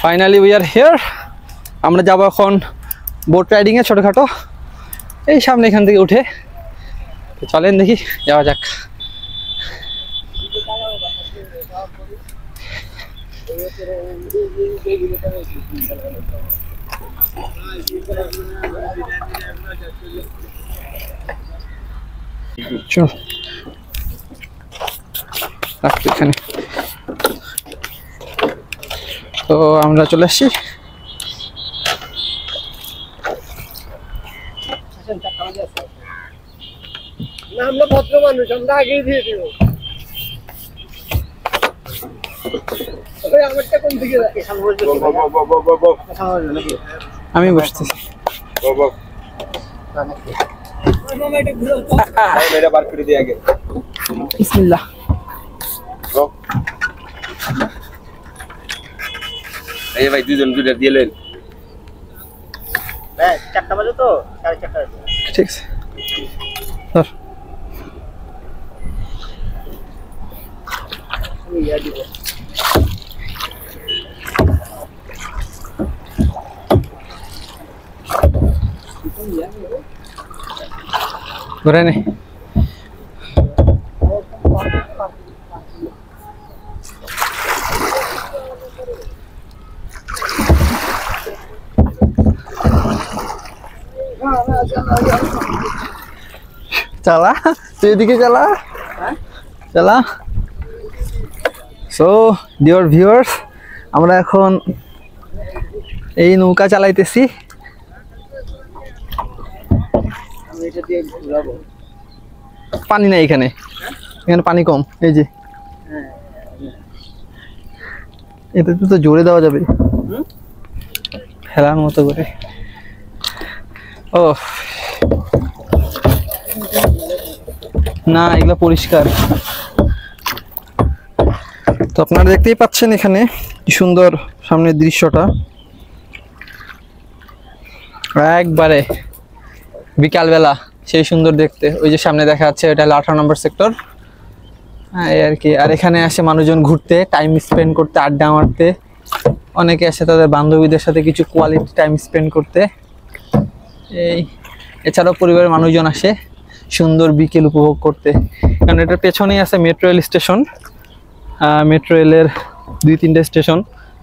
Finally we are here. আমরা যাবো এখন বোট রাইডিংয়ে ছোটোখাটো, এই সামনে এখান থেকে উঠে। চলেন দেখি যাওয়া যাক। চল এখানে তো আমরা চলে আসছি। আমরা ভদ্র মানুষ, আমরা আগেই দিয়ে দিব। আমি বসতেছি। বিসমিল্লাহ। এই ভাই দুজন দুইটা দিয়ে লেন। হ্যাঁ 4টা বাজে তো, 4:30 ঠিক আছে ধর। ঘুরে নে। চালা তুই এদিকে চালা, চালা। সো ডিয়ার ভিউয়ার্স, আমরা এখন এই নৌকা চালাইতেছি। পানি নাই এখানে, এখানে পানি কম। এই যে এটাতে তো জোরে দেওয়া যাবে, খেলার মতো করে। ও না, এগুলো পরিষ্কার। তো আপনারা দেখতেই পাচ্ছেন এখানে কি সুন্দর সামনের দৃশ্যটা, একবারে বিকালবেলা সেই সুন্দর দেখতে। ওই যে সামনে দেখা যাচ্ছে, এটা হলো 18 নম্বর সেক্টর। হ্যাঁ এই আর কি। আর এখানে আসে মানুষজন ঘুরতে, টাইম স্পেন্ড করতে, আড্ডা মারতে। অনেকে আসে তাদের বান্ধবীদের সাথে কিছু কোয়ালিটি টাইম স্পেন্ড করতে। এই এছাড়াও পরিবারের মানুষজন আসে সুন্দর বিকেল উপভোগ করতে। কারণ এটার পেছনেই আছে মেট্রো রেল স্টেশন। মেট্রো রেলের 2-3টে স্টেশন।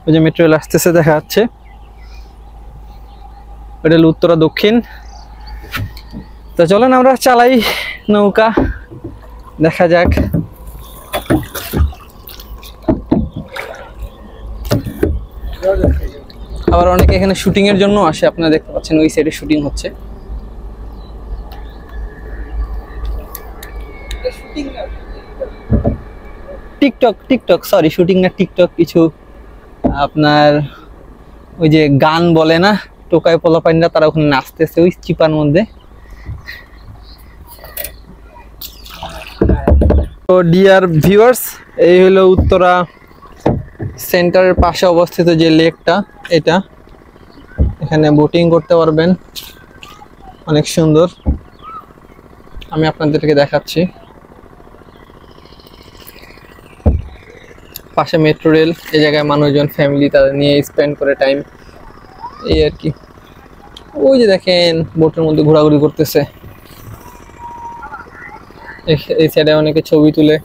ওই যে মেট্রো রেল আসতেছে দেখা যাচ্ছে, ওটা হলো উত্তরা দক্ষিণ। তো চলেন আমরা চালাই নৌকা, দেখা যাক। আবার অনেকে এখানে শুটিং এর জন্য আসে, আপনারা দেখতে পাচ্ছেন ওই সাইডে শুটিং হচ্ছে। টিকটক সরি, শুটিং না টিকটক। কিছু আপনার ওই যে গান বলে না, টোকায় পোলাপাইনরা, তারা ওখানে নাচতেছে ওই চিপার মধ্যে। তো ডিয়ার ভিউয়ার্স, এই হলো উত্তরা সেন্টারের পাশে অবস্থিত যে লেকটা, এটা এখানে বোটিং করতে পারবেন, অনেক সুন্দর। আমি আপনাদেরকে দেখাচ্ছি। পাশে মেট্রো রেল, এই জায়গায় মানুষজন ফ্যামিলি তাদের নিয়ে স্পেন্ড করে টাইম, এই আর কি। ওই যে দেখেন বোটের মধ্যে ঘোরাঘুরি করতেছে। এই সাইডে অনেকে ছবি তুলে।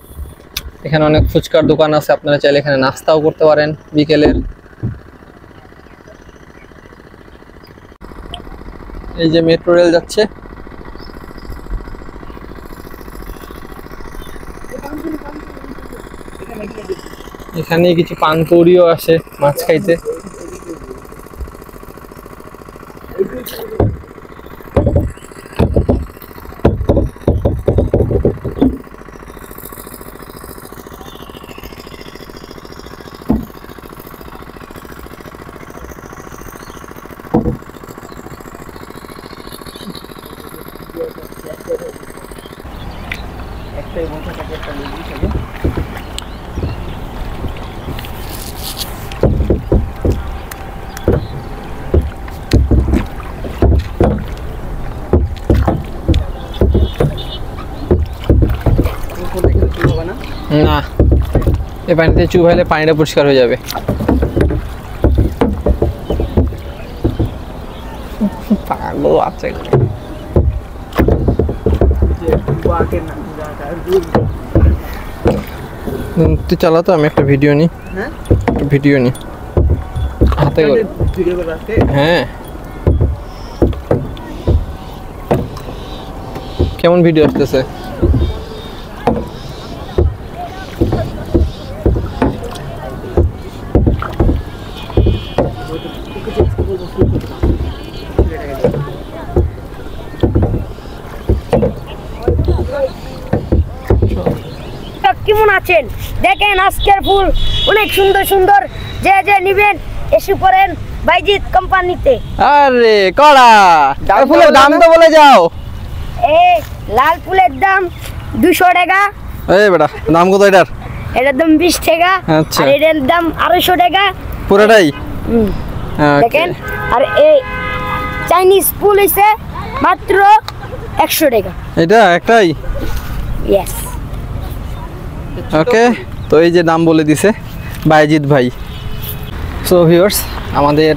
এখানে অনেক ফুচকার দোকান আছে, আপনারা চাইলে এখানে নাস্তাও করতে পারেন বিকেলের। এই যে মেট্রো রেল যাচ্ছে। এখানে কিছু পানকৌড়িও আসে মাছ খাইতে। একটাই বসে থাকে, একটা লেগে থাকে। না, এই পানিতে চুবাইলে পানিটা পরিষ্কার হয়ে যাবে। ভালো আছে। তুই চালাতো, আমি একটা ভিডিও নিই। হ্যাঁ ভিডিও নিই হাতে করে। হ্যাঁ কেমন ভিডিও আসতেছে? কেমন আছেন? দেখেন আজকের ফুল অনেক সুন্দর সুন্দর, যে যে নিবেন এসে পড়েন বাইজিৎ কোম্পানিতে। আরে কড়া ফুলের দাম তো বলে যাও। এই লাল ফুলের দাম 200 টাকা। এই বেটা দাম কত এটার? এটার দাম 20 টাকা। আচ্ছা। আর এটার দাম 250 টাকা পুরোটাই? Okay. দেখেন। আর এই চাইনিজ ফুল হইছে মাত্র 100 টাকা। এটা একটাই? ইয়েস। ওকে, তো এই যে দাম বলে দিছে বাইজিৎ ভাই। সো ভিউয়ার্স, আমাদের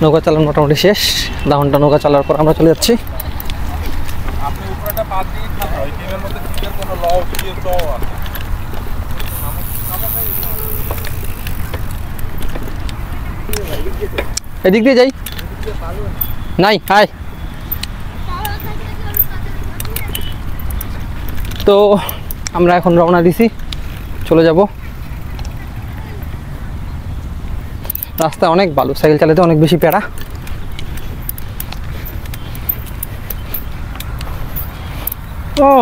নৌকা চালানো মোটামুটি শেষ। 10 ঘন্টা নৌকা চালার পর আমরা চলে যাচ্ছি। এদিক দিয়ে যাই নাই। হাই, তো আমরা এখন রওনা দিছি, চলে যাব। রাস্তা অনেক ভালো, সাইকেল চালাতে অনেক বেশি প্যারা। ও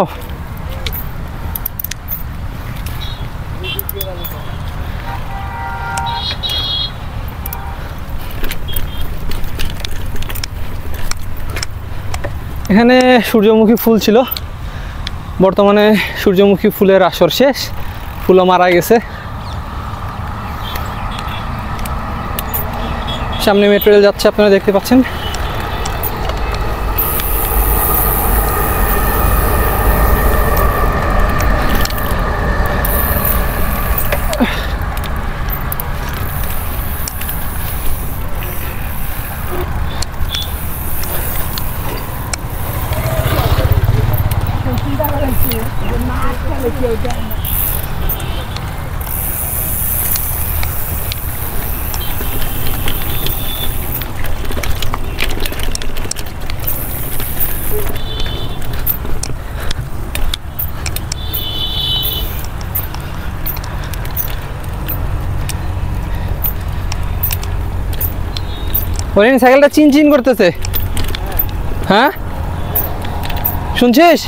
এখানে সূর্যমুখী ফুল ছিল, বর্তমানে সূর্যমুখী ফুলের আসর শেষ, ফুলও মারা গেছে। সামনে মেট্রো রেল যাচ্ছে, আপনারা দেখতে পাচ্ছেন। ওরেন সাইকেলটা চিন চিন করতেছে। হ্যাঁ শুনছিস?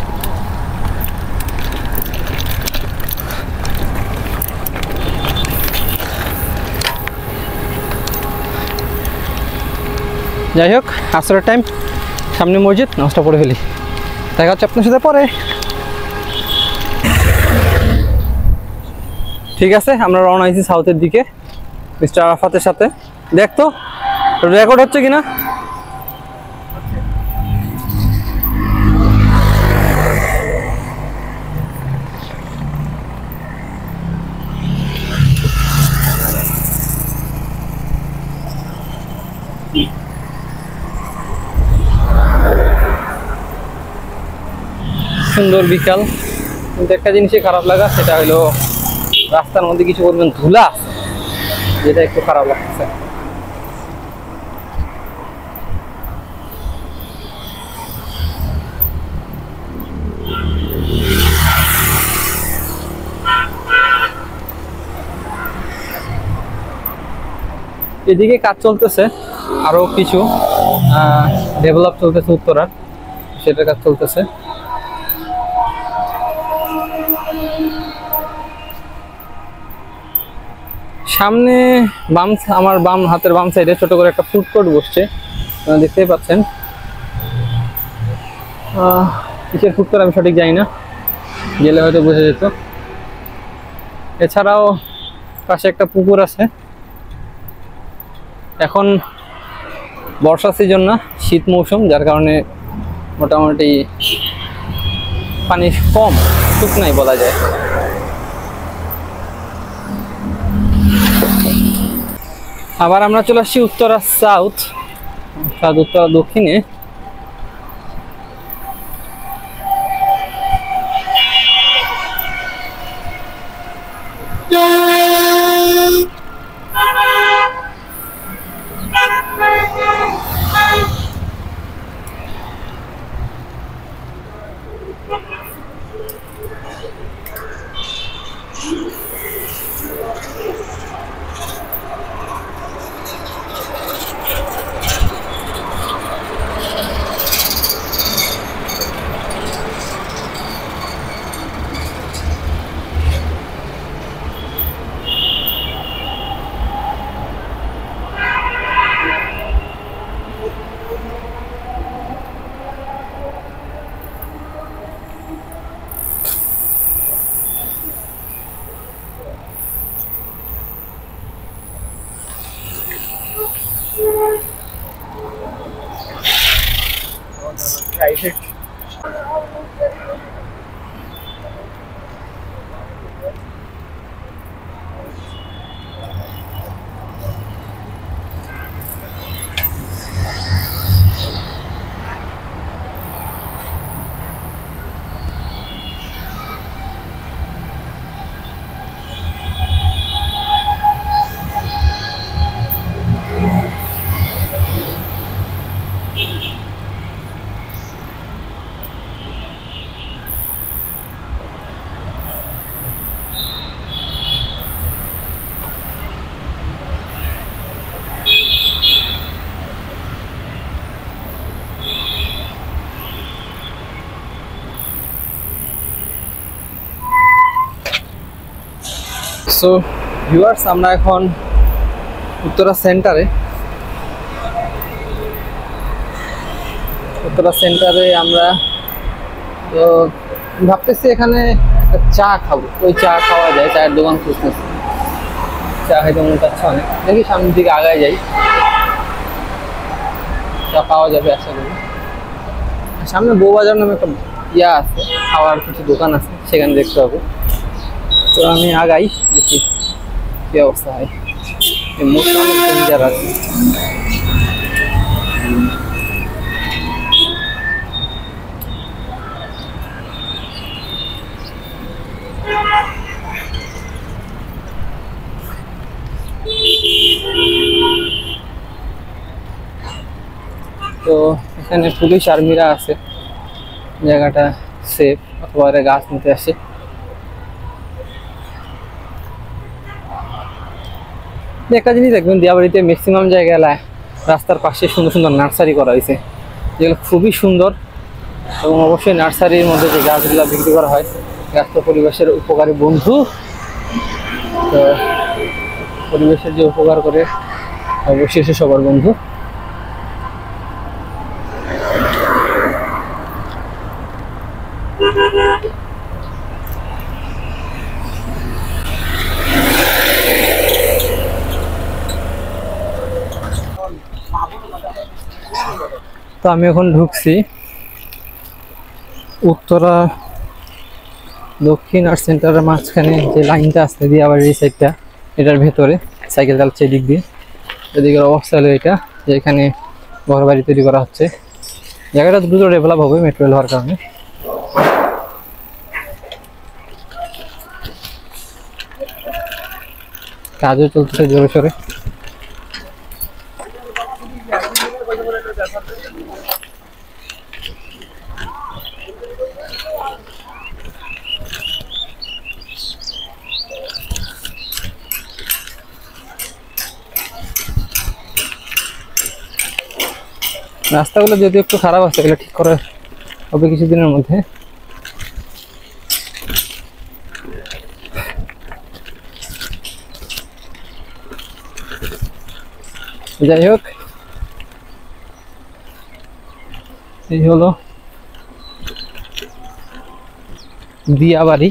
যাই হোক, আসরের টাইম, সামনে মসজিদ, নামাজটা পড়ে ফেলি। দেখা হচ্ছে আপনার সাথে পরে। ঠিক আছে, আমরা রওনা হয়েছি সাউথের দিকে মিস্টার আরাফাতের সাথে। দেখতো রেকর্ড হচ্ছে কিনা। সুন্দর বিকাল, কিন্তু একটা জিনিসই খারাপ লাগা, সেটা হলো রাস্তার মধ্যে কিছু পরিমাণ ধুলা, যেটা একটু খারাপ লাগছে। এদিকে কাজ চলতেছে, আরো কিছু ডেভেলপ চলতেছে উত্তরার, সেটার কাজ চলতেছে। সামনে আমার বাম হাতের বাম সাইডে ছোট করে একটা ফুড কোর্ট বসছে, আপনারা দেখতেই পাচ্ছেন। কিসের ফুড কোর্ট আমি সঠিক জানি না, গেলে হয়তো বোঝা যেত। এছাড়াও পাশে একটা পুকুর আছে। এখন বর্ষা সিজন না, শীত মৌসুম, যার কারণে মোটামুটি পানি কম, শুকনাই বলা যায়। আবার আমরা চলে আসছি উত্তরা সাউথ, উত্তরা দক্ষিণে। সো ভিউয়ার্স, আমরা এখন উত্তরা সেন্টারে আমরা তো ভাবতেছি এখানে একটা চা খাবো। ওই চা খাওয়া যায়, চায়ের দোকান খুঁজতেছি, চা খাইতে মনে চাচ্ছে অনেক। দেখি সামনের দিকে আগায় যাই, চা পাওয়া যাবে আশা করি। সামনে বউবাজার নামে একটা ইয়া আছে, খাওয়ার কিছু দোকান আছে, সেখানে দেখতে হবে। তো আমি আগাই, দেখি কি অবস্থা হয়। মোটটা অনেক ডেঞ্জার আছে। তো এখানে পুলিশ আর্মিরা আছে, জায়গাটা সেফ, অথবা গাছ নিতে আসে। একটা জিনিস দেখবেন, দিয়াবাড়িতে ম্যাক্সিমাম জায়গায় রাস্তার পাশে সুন্দর সুন্দর নার্সারি করা হয়েছে, যেগুলো খুবই সুন্দর। এবং অবশ্যই নার্সারির মধ্যে যে গাছগুলো বিক্রি করা হয়, গাছ তো পরিবেশের উপকারী বন্ধু। তো পরিবেশের যে উপকার করে অবশ্যই সে সবার বন্ধু। তো আমি এখন ঢুকছি উত্তরা দক্ষিণ আর্ট সেন্টারের মাঝখানে যে লাইনটা আছে দিয়াবাড়ির এই সাইডটা, এটার ভেতরে সাইকেল চালাচ্ছে এদিক দিয়ে। এদিকের অবস্থা হলো এটা, যে এখানে ঘর বাড়ি তৈরি করা হচ্ছে। জায়গাটা দ্রুত ডেভেলপ হবে মেট্রো রেল হওয়ার কারণে। কাজও চলতেছে জোরে সোরে। রাস্তাগুলো যদি একটু খারাপ আছে, এগুলো ঠিক করা হবে কিছুদিনের মধ্যে। যাই হোক, এই হলো দিয়াবাড়ি।